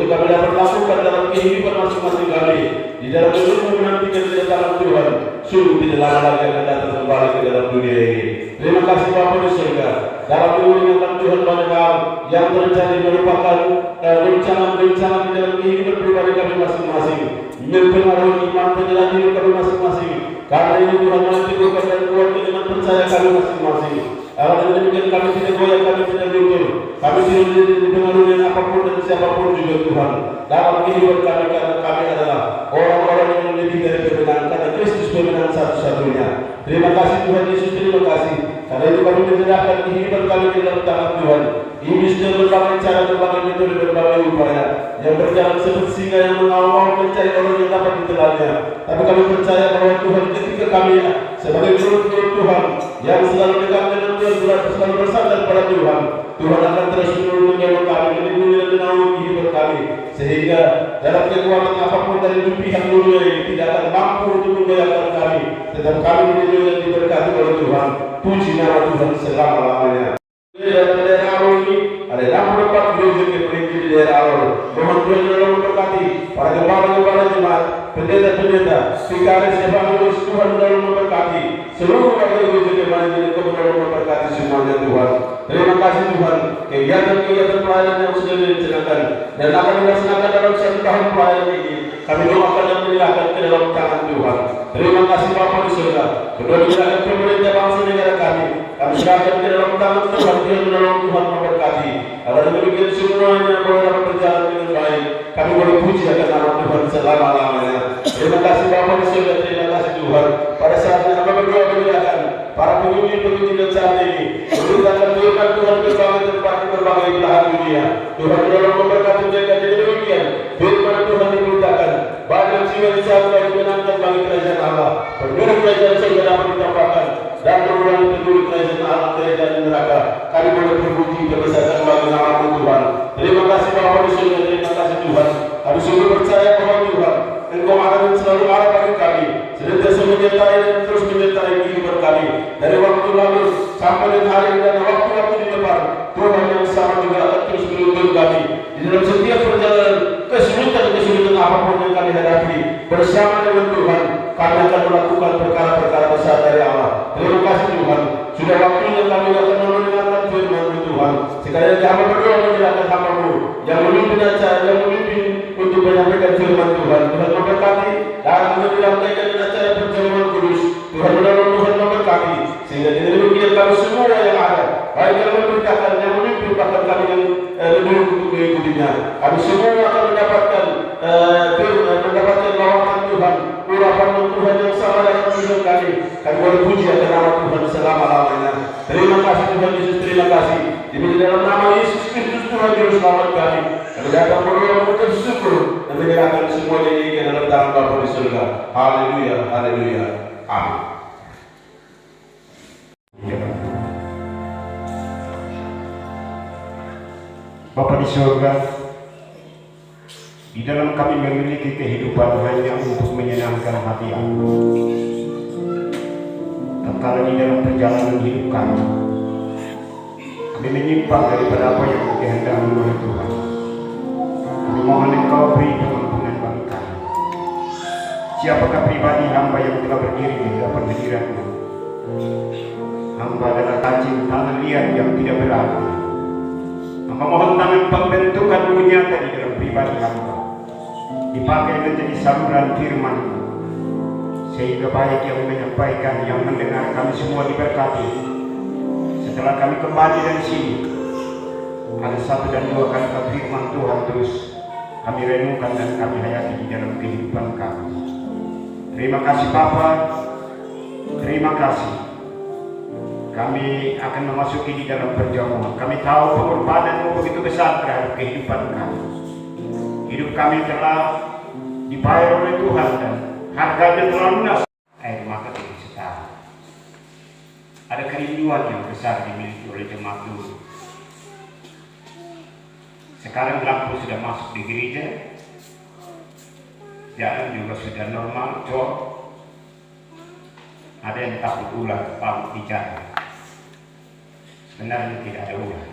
untuk kami dapat lakukan dalam kehidupan masing-masing kami di dalam menunggu menantikan kedatangan Tuhan. Sungguh tidak lama lagi akan datang kembali ke dalam dunia ini. Terima kasih Bapa di surga. Dalam mengingatkan Tuhan banyak hal yang terjadi merupakan rencana-rencana di dalam kehidupan pribadi kami masing-masing, mempengaruhi iman penjalan hidup kami masing-masing. Karena ini Tuhan menentukan dan kuat dengan percaya kami masing-masing. Dengan demikian kami tidak goyah, kami tidak luntur, kami tidak dipengaruhi dengan apapun dan siapapun juga Tuhan. Dalam kehidupan kami, karena kami adalah orang-orang yang lebih dari pemenang, karena Kristus pemenang satu-satunya. Terima kasih Tuhan Yesus, terima kasih. Karena itu kami menyerahkan kehidupan kami di dalam tangan Tuhan. Iblis dengan berbagai cara, berbagai metode, berbagai upaya yang berjalan seperti singa yang mengawal mencari orang yang dapat ditelannya. Tapi kami percaya bahwa Tuhan ketika kami sebagai murid-murid Tuhan yang selalu dekat dengan Tuhan, selalu bersandar pada Tuhan, Tuhan akan terus menolong kami, melindungi dan menaungi kehidupan kami, sehingga dalam kekuatan apapun dari pihak dunia ini tidak akan mampu untuk menggoyahkan kami. Tetap kami dilindungi dan diberkati oleh Tuhan. Puji nama Tuhan selama-lamanya. Daerah Alor ini ada 64 gereja gereja di daerah Alor. Mohon Tuhan yang memberkati para gembala-gembala jemaat, pendeta-pendeta, vikaris evangelis, Tuhan dalam memberkati seluruh warga gereja jemaat ini, Tuhan dalam memberkati semuanya Tuhan. Terima kasih Tuhan, kegiatan-kegiatan pelayanan yang sudah direncanakan dan akan dilaksanakan dalam 1 tahun pelayanan ini, kami doakan dan menyerahkan ke dalam tangan Tuhan. Terima kasih Bapa di surga. Kedua menyerahkan pemerintah bangsa negara kami serahkan ke dalam tangan Tuhan. Dia menolong, Tuhan memberkati. Kalau demikian semuanya boleh dapat berjalan dengan baik. Kami boleh puji akan nama Tuhan selama-lamanya. Terima kasih Bapa di surga. Terima kasih Tuhan. Pada saatnya kami berdoa menyerahkan para pemimpin-pemimpin dan saat ini memberitakan Tuhan berbagai tempat di berbagai belahan dunia. Tuhan menolong memberkati mereka. Jadi demikian firman Tuhan diberitakan banyak jiwa di sana yang dimenangkan bagi kerajaan Allah. Penduduk kerajaan surga dapat ditambahkan dan mengurangi penduduk kerajaan Allah, kerajaan neraka. Kami boleh berpuji berbesaran bagi nama Tuhan. Terima kasih Bapa di surga. Terima kasih Tuhan. Kami sungguh percaya bahwa Tuhan Engkau ada dan selalu ada bagi kami, senantiasa menyertai dan terus menyertai kehidupan kami dari waktu lalu sampai dengan hari ini dan waktu-waktu di depan. Tuhan yang sama juga akan terus menuntun kami di dalam setiap perjalanan kesulitan apapun yang kami hadapi. Bersama dengan Tuhan kami akan melakukan perkara-perkara besar dari Allah. Terima kasih Tuhan. Sudah waktunya kami akan mendengarkan firman Tuhan. Sekali lagi kami berdoa menyerahkan hamba-Mu yang memimpin acara, yang memimpin untuk menyampaikan firman Tuhan. Tuhan memberkati dan menyampaikan acara perjamuan kudus. Tuhan menolong, Tuhan memberkati sehingga dengan demikian kami semua yang ada, baik yang memberitakan, yang memimpin, bahkan kami yang duduk untuk mengikutinya, kami semua akan mendapatkan lawatan Tuhan, urapan Tuhan yang sama dalam hidup kami. Kami boleh puji akan nama Tuhan selama-lamanya. Terima kasih Tuhan Yesus, terima kasih. Di dalam nama Yesus Kristus Tuhan Juru Selamat kami. Kami datang berdoa mengucap syukur dan menyerahkan semuanya ini ke dalam tangan Bapa di surga. Haleluya, haleluya, amin. Bapa di surga, di dalam kami memiliki kehidupan hanya untuk menyenangkan hati Aku. Tatkala di dalam perjalanan hidup kami menyimpang daripada apa yang dikehendaki oleh Tuhan, kami mohon Engkau beri pengampunan bagi kami. Siapakah pribadi hamba yang telah berdiri di hadapan hadirat-Mu? Hamba adalah cacing tanah liat yang tidak berarti. Hamba mohon tangan pembentukan-Mu nyata di dalam pribadi hamba, dipakai menjadi saluran firman-Mu, sehingga baik yang menyampaikan, yang mendengar, kami semua diberkati. Setelah kami kembali dari sini, ada 1 dan 2 kali firman Tuhan terus kami renungkan dan kami hayati di dalam kehidupan kami. Terima kasih Bapa, terima kasih. Kami akan memasuki di dalam perjamuan. Kami tahu pengorbanan-Mu begitu besar terhadap kehidupan kami. Hidup kami telah dibayar oleh Tuhan dan harganya telah lunas. Air mata tidak setara. Ada kerinduan yang besar dimiliki oleh jemaat dulu. Sekarang lampu sudah masuk di gereja, jalan juga sudah normal, cor. Ada yang takut ular, takut bicara. Sebenarnya tidak ada ular.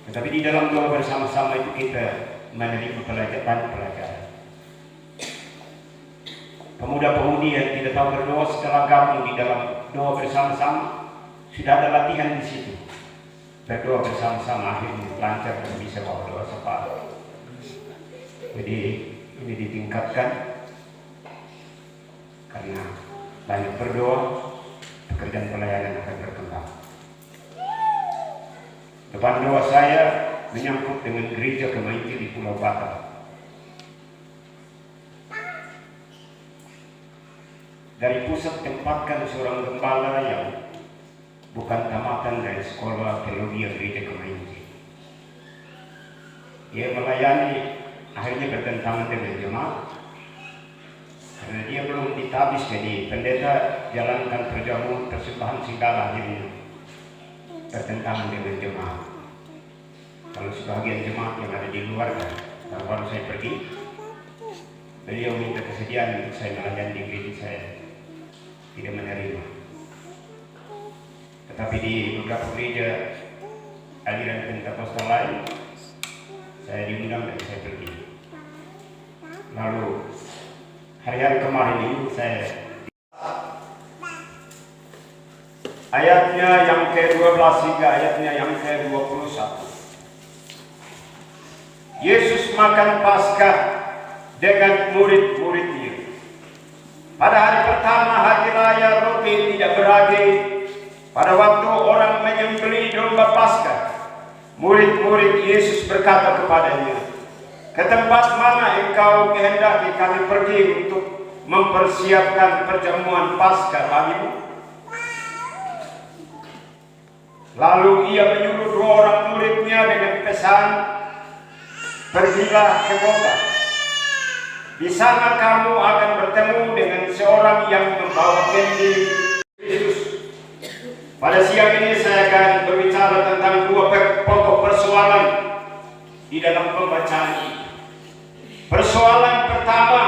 Tetapi di dalam doa bersama-sama itu kita menerima pelajaran. Pemuda-pemudi yang tidak tahu berdoa setelah gabung di dalam doa bersama-sama, sudah ada latihan di situ. Berdoa bersama-sama akhirnya lancar dan bisa bawa doa sepakat. Jadi ini ditingkatkan karena banyak berdoa, pekerjaan pelayanan akan berkembang. Depan doa saya menyangkut dengan gereja Kemainjil di Pulau Batam. Dari pusat tempatkan seorang gembala yang bukan tamatan dari sekolah teologi gereja Kemainjil. Dia melayani, akhirnya bertentangan dengan jemaat karena dia belum ditabis jadi pendeta, jalankan perjamuan persembahan segala, akhirnya bertentangan dengan jemaat. Kalau sebagian jemaat yang ada di luar, baru saya pergi, beliau minta kesediaan untuk saya melayani di gereja saya, tidak menerima. Tetapi di beberapa gereja aliran Pentakosta lain, saya diundang dan saya pergi. Lalu hari-hari kemarin ini saya ayatnya yang ke-12 hingga ayatnya yang ke-21. Yesus makan Paskah dengan murid-muridnya. Pada hari pertama hari raya roti tidak beragi, pada waktu orang menyembelih domba Paskah, murid-murid Yesus berkata kepadanya, "Ke tempat mana engkau kehendaki kami pergi untuk mempersiapkan perjamuan Paskah bagimu?" Lalu ia menyuruh 2 orang muridnya dengan pesan, "Pergilah ke kota. Di sana kamu akan bertemu dengan seorang yang membawa kendi Yesus." Pada siang ini saya akan berbicara tentang 2 pokok persoalan di dalam pembacaan ini. Persoalan pertama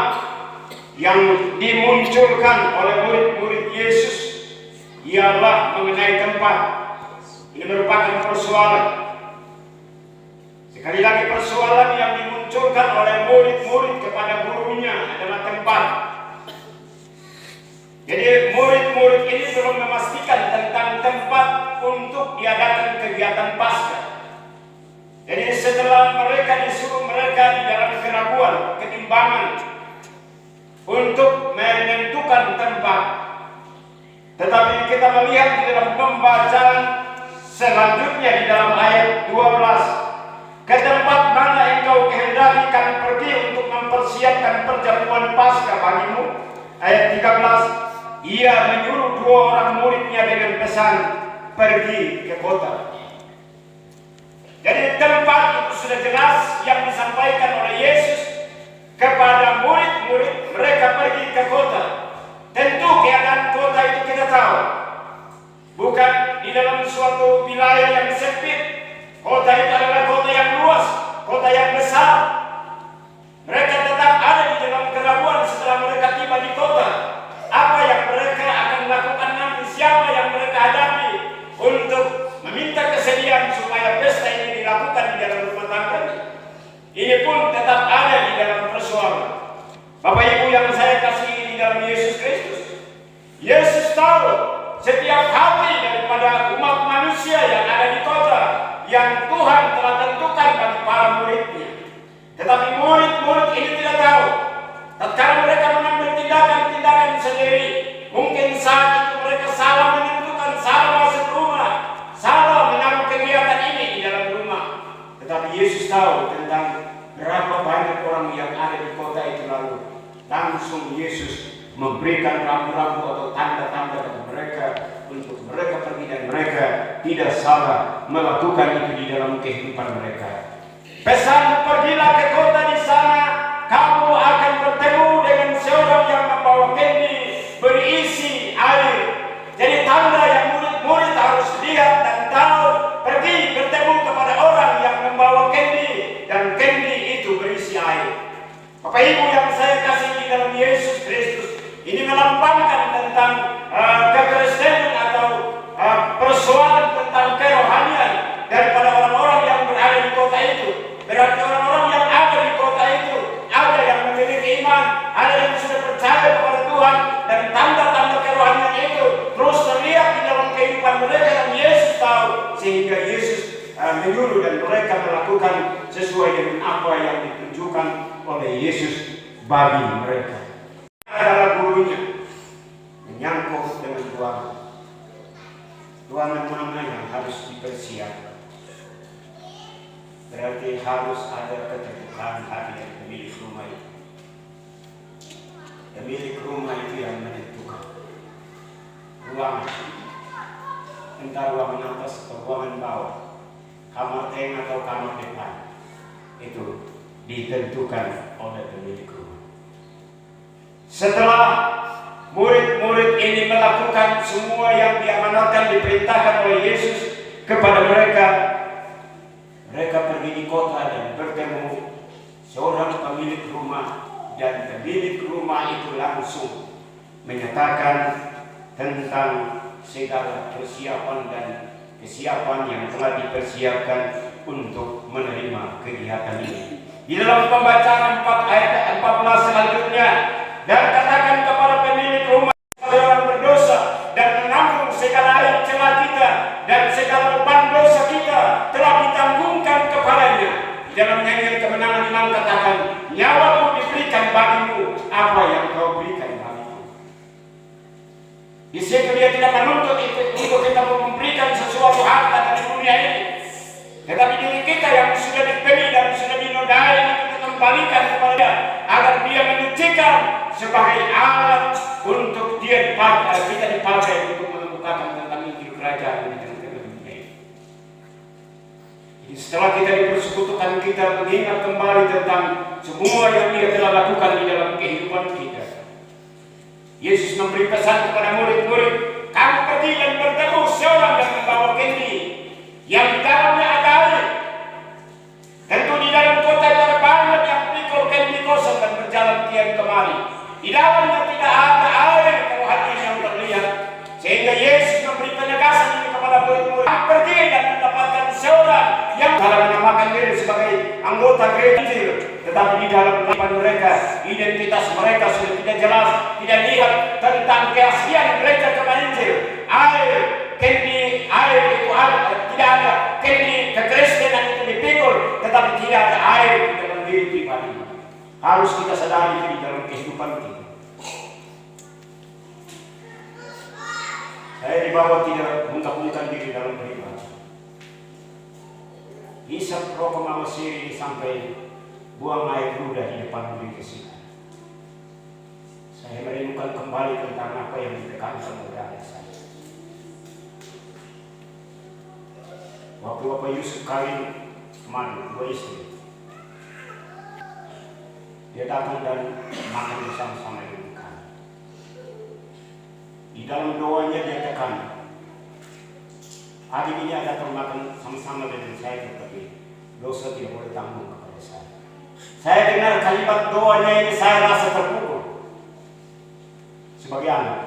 yang dimunculkan oleh murid-murid Yesus ialah mengenai tempat. Ini merupakan persoalan. Sekali lagi, persoalan yang dimunculkan oleh murid-murid kepada gurunya adalah tempat. Jadi murid-murid ini belum memastikan tentang tempat untuk diadakan kegiatan Paskah. Jadi setelah mereka disuruh mereka di dalam keraguan, ketimbangan untuk menentukan tempat. Tetapi kita melihat di dalam pembacaan selanjutnya di dalam ayat 12, "Ke tempat mana engkau kehendaki kami pergi untuk mempersiapkan perjamuan Paskah bagimu?" Ayat 13, ia menyuruh 2 orang muridnya dengan pesan, "Pergi ke kota." Jadi tempat itu sudah jelas yang disampaikan oleh Yesus kepada murid-murid, mereka pergi ke kota. Tentu keadaan kota itu kita tahu, bukan di dalam suatu wilayah yang sempit. Kota itu adalah kota yang luas, kota yang besar. Mereka tetap ada di dalam keraguan setelah mereka tiba di kota. Apa yang mereka akan lakukan nanti, siapa yang mereka hadapi untuk meminta kesediaan supaya pesta ini dilakukan di dalam rumah tangga. Ini pun tetap ada di dalam persoalan. Bapak Ibu yang saya kasihi di dalam Yesus Kristus, Yesus tahu setiap hati daripada umat manusia yang ada di kota yang Tuhan telah tentukan bagi para muridnya. Tetapi murid-murid ini tidak tahu. Tatkala mereka mengambil tindakan-tindakan sendiri, mungkin saat itu mereka salah menentukan, salah masuk rumah, salah menaruh kegiatan ini di dalam rumah. Tetapi Yesus tahu tentang berapa banyak orang yang ada di kota itu, lalu langsung Yesus memberikan rambu-rambu atau tanda-tanda kepada mereka untuk mereka pergi dan mereka tidak salah melakukan itu di dalam kehidupan mereka. Pesan, "Pergilah ke kota, di sana kamu akan bertemu dengan seorang yang membawa kendi berisi air." Jadi tanda yang murid-murid harus lihat dan tahu, pergi bertemu kepada orang yang membawa kendi dan kendi itu berisi air. Bapak Ibu yang saya kasih di dalam Yesus Kristus, ini melambangkan tentang kekristenan atau persoalan tentang kerohanian daripada orang-orang yang berada yang ditunjukkan oleh Yesus bagi mereka. Adalah gurunya menyangkut dengan ruangan. Ruangan mana yang harus dipersiapkan? Berarti harus ada keterbukaan hati dari pemilik rumah itu. Pemilik rumah itu yang menentukan ruangan, entah ruangan atas atau ruangan bawah, kamar tengah atau kamar depan, itu ditentukan oleh pemilik rumah. Setelah murid-murid ini melakukan semua yang diamanatkan, diperintahkan oleh Yesus kepada mereka, mereka pergi di kota dan bertemu seorang pemilik rumah, dan pemilik rumah itu langsung menyatakan tentang segala persiapan dan kesiapan yang telah dipersiapkan untuk menerima kegiatan ini. Di dalam pembacaan 4 ayat 14 selanjutnya, dan katakan kepada pemilik rumah, orang berdosa dan menanggung segala aib celah kita dan segala beban dosa kita telah ditanggungkan kepadanya. Di dalam nyanyian kemenangan Imam katakan, nyawaku diberikan bagimu, apa yang kau berikan bagiku. Di situ dia tidak menuntut itu untuk kita memberikan sesuatu harta dari dunia ini, tetapi diri kita yang sudah dibeli dan sudah dinodai itu kita kembalikan kepada dia, agar dia menyucikan sebagai alat untuk dia dipakai, kita dipakai untuk mengemukakan tentang Injil kerajaan di tengah-tengah dunia ini. Jadi setelah kita dipersekutukan, kita mengingat kembali tentang semua yang dia telah lakukan di dalam kehidupan kita. Yesus memberi pesan kepada murid-murid, kamu pergi dan bertemu seorang yang membawa kendi yang di dalamnya ada air. Tentu di dalam kota itu ada banyak yang pikul kendi kosong dan berjalan kian kemari. Di dalamnya tidak ada air kalau hatinya yang terlihat. Sehingga Yesus memberi penegasan ini kepada murid-murid, pergi dan mendapatkan seorang yang telah menamakan diri sebagai anggota gereja, tetapi di dalam kehidupan mereka, identitas mereka sudah tidak jelas, tidak lihat tentang keaslian gereja Injil. Air, kendi, air itu ada, tidak ada. Kendi kekristenan itu dipikul, tetapi tidak ada air di dalam diri pribadi. Harus kita sadari itu di dalam kehidupan kita. Saya dibawa tidak mengungkapkan diri dalam beribadah. Hisap rokok mama siri sampai buang air ludah di depan diri kita. Saya merindukan kembali tentang apa yang ditekankan oleh ayah saya. Waktu Bapak Yusuf kawin kemarin, 2 istri, dia datang dan makan bersama-sama dengan kami. Di dalam doanya dia tekan, adik ini ada makan sama-sama dengan saya, tetapi dosa tidak boleh tanggung kepada saya. Saya dengar kalimat doanya ini, saya rasa terpukul sebagai anak.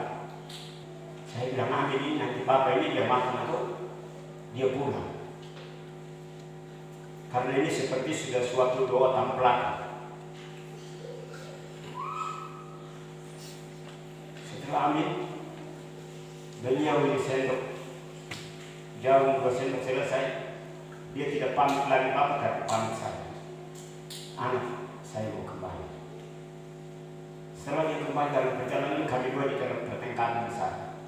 Saya bilang, adik ini nanti Bapak ini dia makan atau dia pulang, karena ini seperti sudah suatu doa tamplakan. Setelah amin, beliau ini sendok jauh 2 sendok selesai, dia tidak pamit lagi Bapak, tapi pamit saya. Anak, saya mau kembali. Setelah dia kembali dalam perjalanan, kami dua di dalam pertengkaran besar.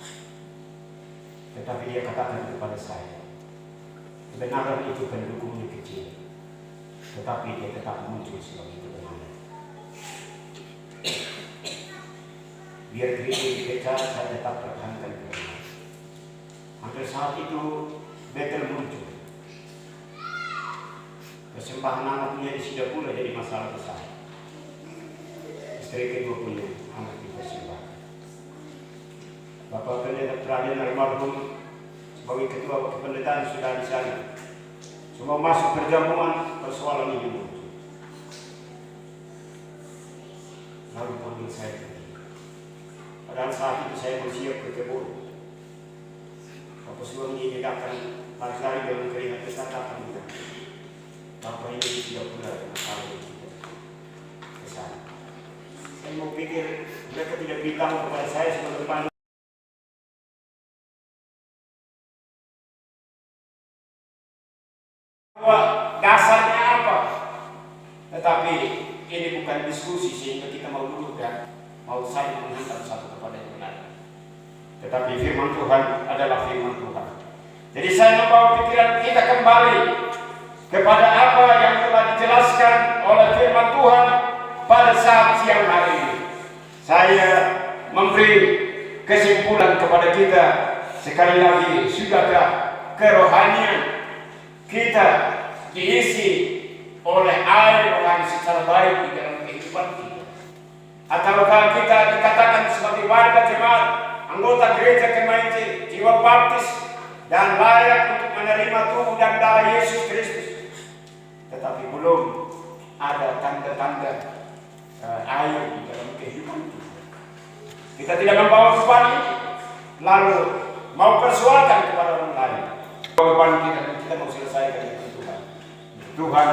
Tetapi dia katakan kepada saya, kebenaran itu pendukungnya kecil, tetapi dia tetap muncul sebagai kebenaran. Biar gereja dipecah, saya tetap pertahankan kebenaran. Hampir saat itu Betel muncul. Persembahan anaknya sudah pula jadi masalah besar. Istri kedua punya anak dipersembahkan. Bapak Pendeta Pradian almarhum sebagai ketua kependetaan sudah di sana. Semua masuk perjamuan, persoalan ini muncul. Lalu panggil saya. Padahal saat itu saya bersiap ke kebun. Bapak suami ini datang, lari-lari dengan keringat besar datang. Bapak ini tidak pula masalah kita ke sana. Saya mau pikir mereka tidak beritahu kepada saya sebagai pandu. Dasarnya apa? Tetapi ini bukan diskusi sehingga kita mau duduk dan mau saling menghantam satu kepada yang lain. Tetapi firman Tuhan adalah firman Tuhan. Jadi saya membawa pikiran kita kembali kepada apa yang telah dijelaskan oleh firman Tuhan pada saat siang hari ini. Saya memberi kesimpulan kepada kita sekali lagi, sudahkah kerohanian kita diisi oleh air rohani secara baik di dalam kehidupan kita? Ataukah kita dikatakan sebagai warga jemaat, anggota gereja Kemainji, jiwa baptis, dan layak untuk menerima tubuh dan darah Yesus Kristus, tetapi belum ada tanda-tanda air di dalam kehidupan kita? Kita tidak membawa beban ini, lalu mau persoalkan kepada orang lain. Beban kita mau selesaikan dengan Tuhan. Tuhan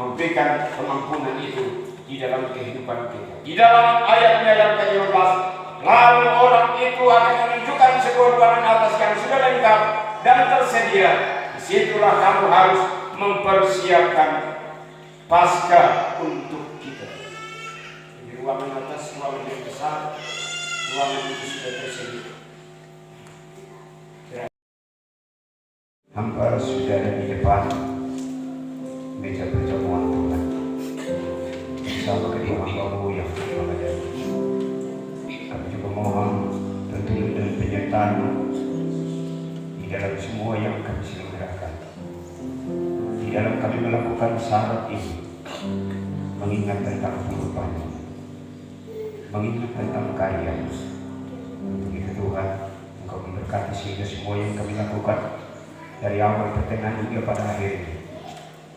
memberikan kemampuan itu di dalam kehidupan kita. Di dalam ayatnya yang ke-15, lalu orang itu akan menunjukkan sebuah ruangan atas yang sudah lengkap dan tersedia. Disitulah kamu harus mempersiapkan Paskah untuk kita. Di ruangan atas, ruangan yang besar, ruangan itu sudah tersedia. Hamba sudah ada di depan meja perjamuan Tuhan bersama kedua hamba-Mu yang berbahagia. Kami juga mohon tuntunan dan penyertaan-Mu di dalam semua yang kami selenggarakan. Di dalam kami melakukan syarat ini, mengingat tentang kehidupan-Mu, mengingat tentang karya-Mu. Untuk itu Tuhan, Engkau memberkati sehingga semua yang kami lakukan dari awal pertengahan hingga pada akhirnya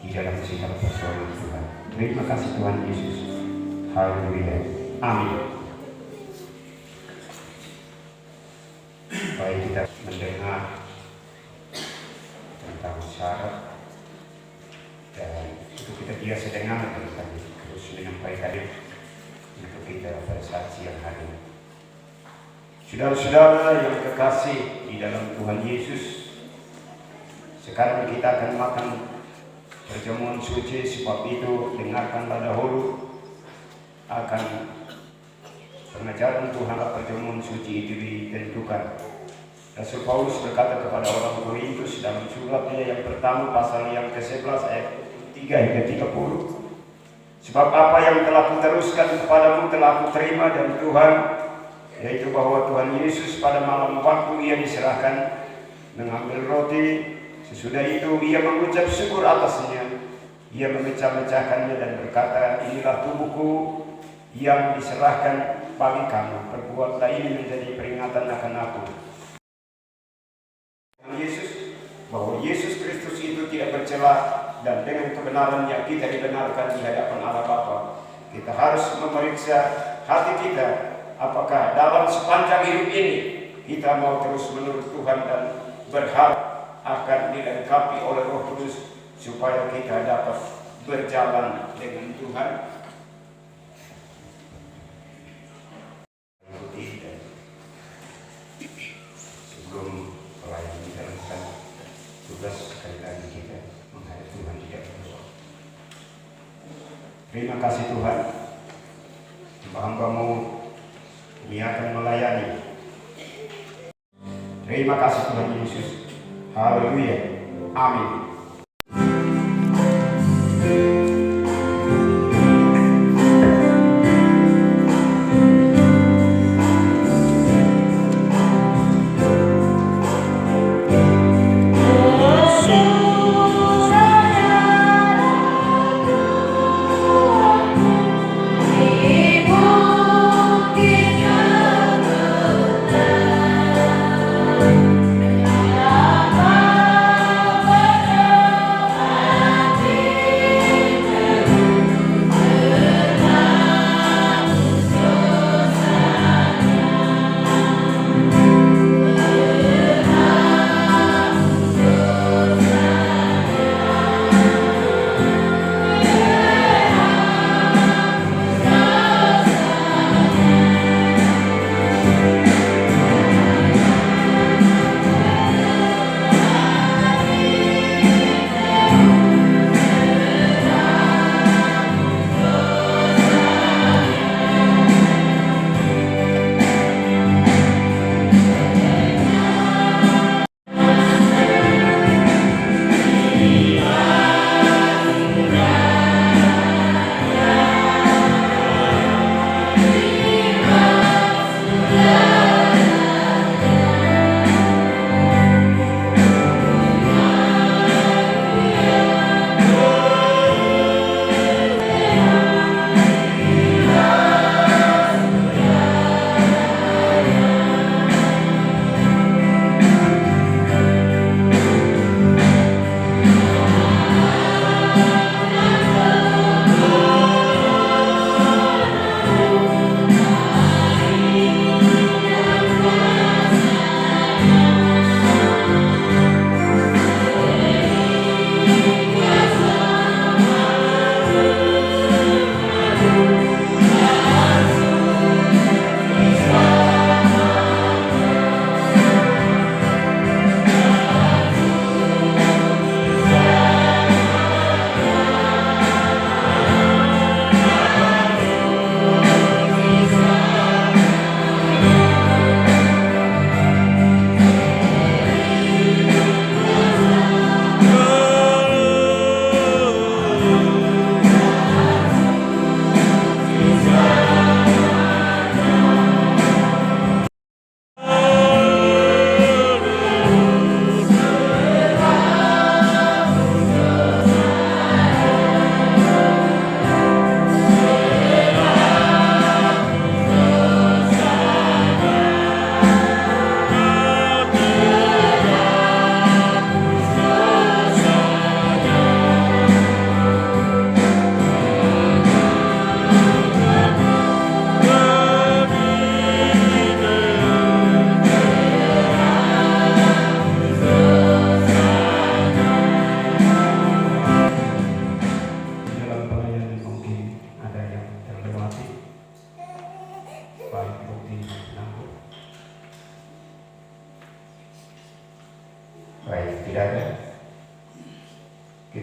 di dalam segala persoalan Tuhan. Terima kasih Tuhan Yesus. Haleluya. Amin. Baik, kita mendengar tentang syarat, dan itu kita biasa dengar tentang terus menyampaikan untuk kita pada saat siang hari. Saudara-saudara yang terkasih di dalam Tuhan Yesus, sekarang kita akan makan perjamuan suci. Sebab itu dengarkanlah dahulu akan pengajaran Tuhan. Perjamuan suci itu ditentukan. Rasul Paulus berkata kepada orang Korintus dalam suratnya yang pertama pasal yang ke-11 ayat 3 hingga 30. Sebab apa yang telah kuteruskan kepadamu telah kuterima dari Tuhan, yaitu bahwa Tuhan Yesus pada malam waktu Ia diserahkan mengambil roti. Sesudah itu Ia mengucap syukur atasnya. Ia memecah-mecahkannya dan berkata, inilah tubuhku yang diserahkan bagi kamu. Perbuatlah ini menjadi peringatan akan aku. Yesus, bahwa Yesus Kristus itu tidak bercela, dan dengan kebenarannya kita dibenarkan di hadapan Allah Bapa. Kita harus memeriksa hati kita, apakah dalam sepanjang hidup ini kita mau terus menurut Tuhan dan berharap akan dilengkapi oleh Roh Kudus supaya kita dapat berjalan dengan Tuhan. Sebelum pelayan menjalankan tugas, sekali lagi kita menghadap Tuhan tidak berdoa. Terima kasih Tuhan, hamba-Mu ini akan melayani. Terima kasih Tuhan Yesus. Haleluya. Amin. Bye.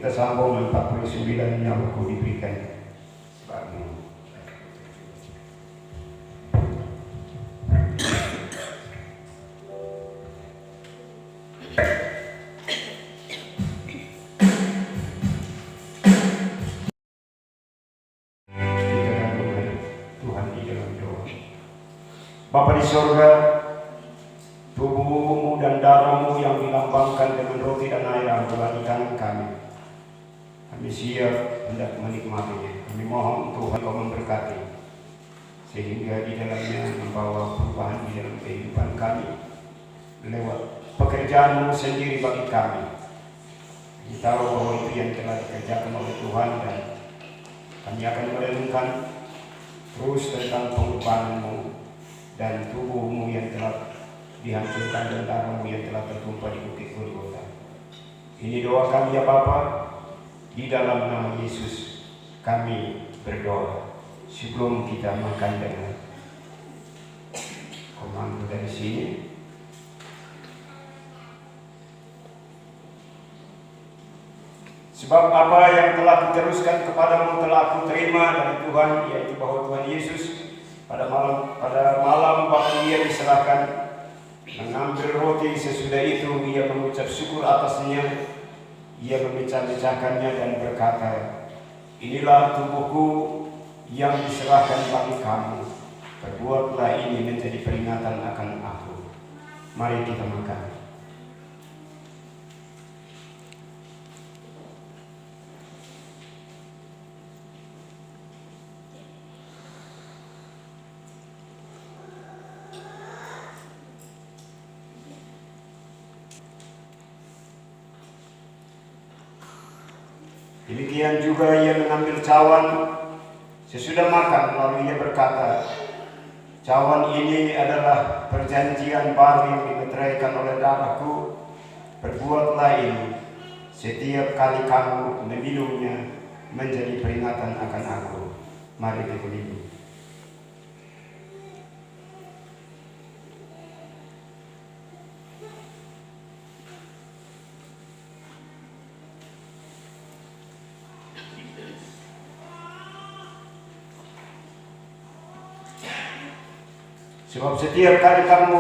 Kita sambung 49 nyawaku diberikan bagimu. Tuhan di dalam doa. Bapa di sorga, tubuhmu dan darahmu yang dilambangkan dengan roti dan air adalah di tangan kami. Kami siap hendak menikmatinya. Kami mohon Tuhan Kau memberkati, sehingga di dalamnya membawa perubahan di dalam kehidupan kami lewat pekerjaan-Mu sendiri bagi kami. Kami tahu bahwa itu yang telah dikerjakan oleh Tuhan, dan kami akan merenungkan terus tentang pengorbanan-Mu dan tubuh-Mu yang telah dihancurkan dan darah-Mu yang telah tertumpah di bukit Golgota. Ini doa kami ya Bapa. Di dalam nama Yesus kami berdoa. Sebelum kita makan dengan komando dari sini, sebab apa yang telah diteruskan kepadamu telah aku terima dari Tuhan, yaitu bahwa Tuhan Yesus pada malam waktu Ia diserahkan, mengambil roti, sesudah itu Ia mengucap syukur atasnya. Ia memecah-mecahkannya dan berkata, inilah tubuhku yang diserahkan bagi kamu. Perbuatlah ini menjadi peringatan akan aku. Mari kita makan. Demikian juga Ia mengambil cawan sesudah makan, lalu Ia berkata, cawan ini adalah perjanjian baru yang dimeteraikan oleh darahku. Perbuatlah ini setiap kali kamu meminumnya menjadi peringatan akan aku. Mari kita minum. Sebab setiap kali kamu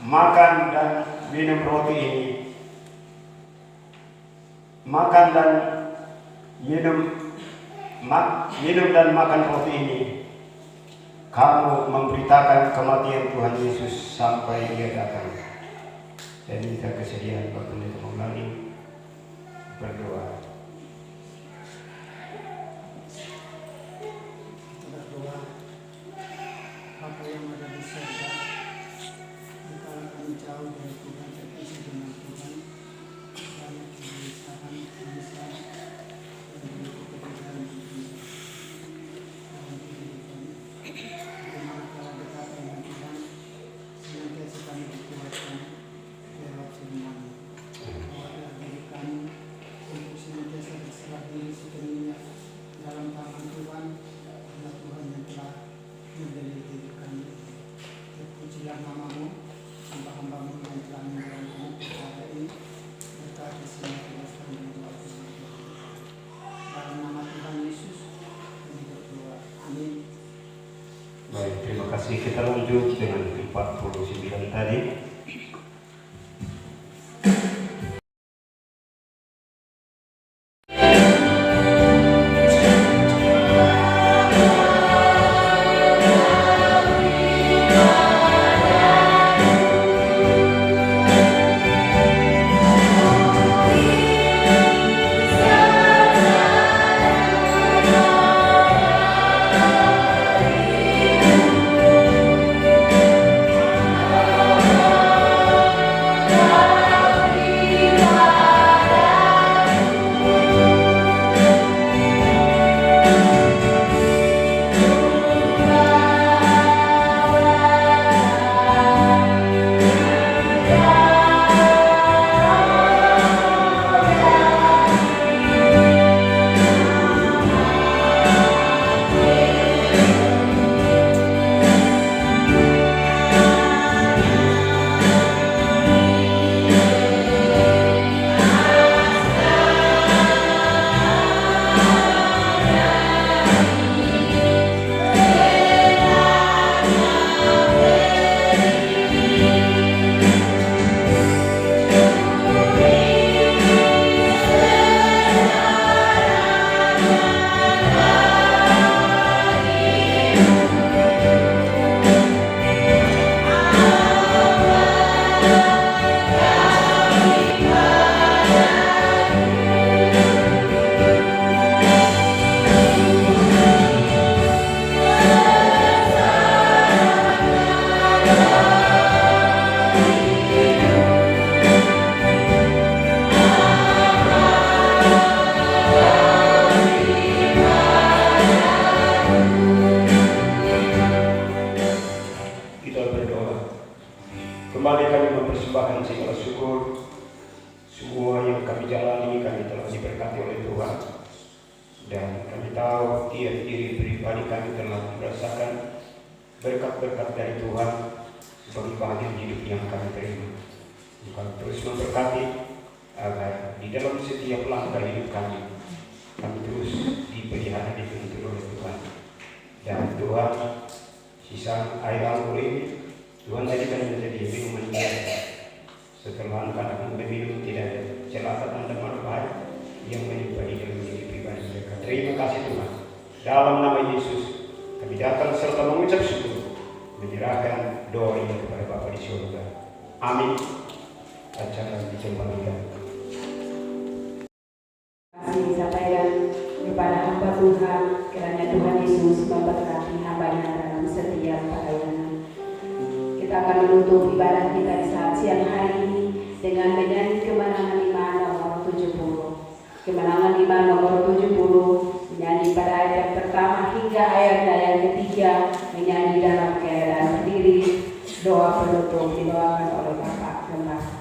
makan dan minum roti ini, minum dan makan roti ini, kamu memberitakan kematian Tuhan Yesus sampai Ia datang. Saya minta kesediaan Bapak untuk mengulangi berdoa. Bapa yang ada di surga, dikala kami jauh dari Tuhan, terpisah dengan Tuhan, banyak kegelisahan, dan berikut perbedaan di dunia dalam kehidupan. Bagaimana telah dekat dengan Tuhan, senantiasa kami dikuatkan lewat firman-Mu. Kuatlah diri kami untuk senantiasa berserah diri sepenuhnya dalam tangan Tuhan, karena Tuhan yang telah memberi hidup kami. Terpujilah nama-Mu, hamba-hamba-Mu yang telah menjalankan perkara ini, berkati semua tugaskan dan doa Tuhan. Dalam nama Tuhan Yesus kami berdoa. Amin. Baik, terima kasih. Kita lanjut dengan 49 tadi. Oh persembahkan segala syukur. Semua yang kami jalani kami telah diberkati oleh Tuhan, dan kami tahu tiap diri pribadi kami telah merasakan berkat-berkat dari Tuhan sebagai bagian hidup yang kami terima. Tuhan terus memberkati agar di dalam setiap langkah hidup kami terus dipelihara, dituntun oleh Tuhan. Dan Tuhan, sisa air anggur ini Tuhan jadikan menjadi minuman biasa. Setelah anak-anak meminum tidak ada celaka tanda berbahaya yang menimpa di dalam diri pribadi mereka. Terima kasih Tuhan. Dalam nama Yesus kami datang serta mengucap syukur, menyerahkan doa ini kepada Bapa di surga. Amin. Acara dikembangkan. Kasih disampaikan kepada hamba Tuhan, kiranya Tuhan Yesus memberkati hamba-Nya dalam setiap pelayanan. Kita akan menutup ibadah kita di saat siang hari ini dengan menyanyi kemenangan iman nomor 70. Kemenangan iman nomor 70 menyanyi pada ayat yang pertama hingga ayat yang ketiga, menyanyi dalam keadaan berdiri. Doa penutup dibawakan oleh Bapak Gembala.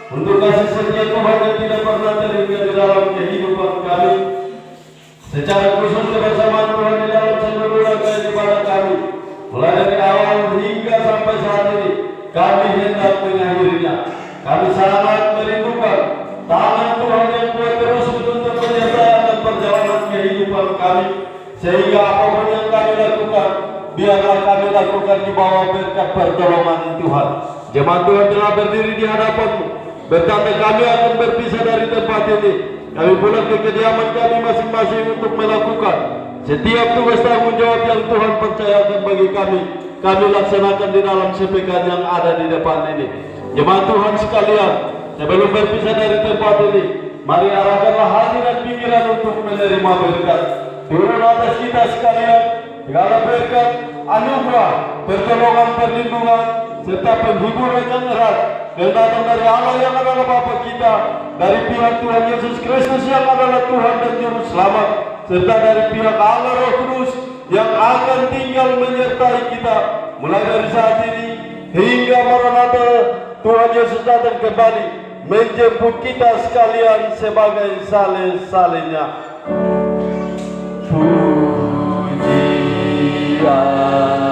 Untuk kasih setia Tuhan yang tidak pernah terhingga di dalam kehidupan kami, secara khusus kebersamaan Tuhan di dalam seluruh rangkaian ibadah kami, mulai dari awal hingga sampai saat ini, kami hendak mengakhirinya. Kami sangat merindukan tangan Tuhan yang kuat terus menuntun penyertaan dan perjalanan kehidupan kami, sehingga apapun yang kami lakukan, biarlah kami lakukan di bawah berkat pertolongan Tuhan. Jemaat Tuhan telah berdiri di hadapan-Mu. Bertanda kami akan berpisah dari tempat ini. Kami pulang ke kediaman kami masing-masing untuk melakukan setiap tugas tanggung jawab yang Tuhan percayakan bagi kami. Kami laksanakan di dalam sepekan yang ada di depan ini. Jemaat Tuhan sekalian, sebelum berpisah dari tempat ini, mari arahkanlah hati dan pikiran untuk menerima berkat. Turun atas kita sekalian segala berkat, anugerah, pertolongan, perlindungan, serta penghiburan yang erat yang datang dari Allah yang adalah Bapa kita, dari pihak Tuhan Yesus Kristus yang adalah Tuhan dan Juru Selamat, serta dari pihak Allah Roh Kudus yang akan tinggal menyertai kita mulai dari saat ini hingga Maranatha Tuhan Yesus datang kembali menjemput kita sekalian sebagai saleh-salehnya. Pujian